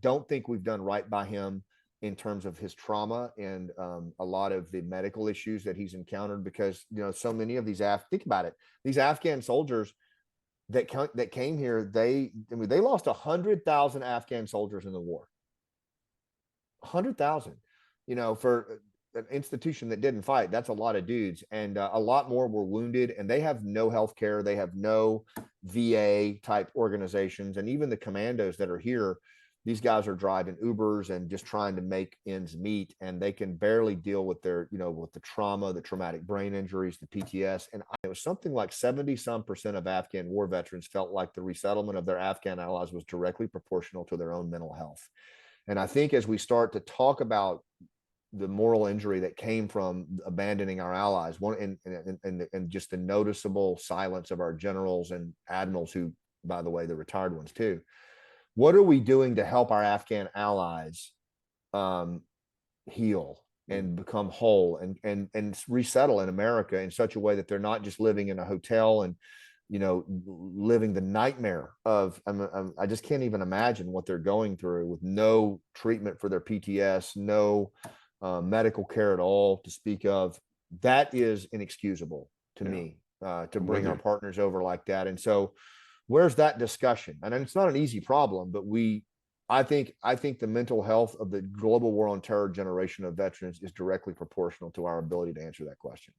don't think we've done right by him in terms of his trauma and a lot of the medical issues that he's encountered, because so many of these think about it, these Afghan soldiers that came here, they lost 100,000 Afghan soldiers in the war. 100,000, for an institution that didn't fight, that's a lot of dudes. And a lot more were wounded, and they have no health care. They have no VA type organizations. And even the commandos that are here, these guys are driving Ubers and just trying to make ends meet. And they can barely deal with their, with the trauma, the traumatic brain injuries, the PTS. And it was something like 70% of Afghan war veterans felt like the resettlement of their Afghan allies was directly proportional to their own mental health. And I think as we start to talk about the moral injury that came from abandoning our allies, and just the noticeable silence of our generals and admirals, who, by the way, the retired ones too. What are we doing to help our Afghan allies heal and become whole and resettle in America in such a way that they're not just living in a hotel and living the nightmare of, I just can't even imagine what they're going through with no treatment for their PTS, no medical care at all to speak of. That is inexcusable to me, to bring our partners over like that. And so where's that discussion? And it's not an easy problem, but I think the mental health of the global war on terror generation of veterans is directly proportional to our ability to answer that question.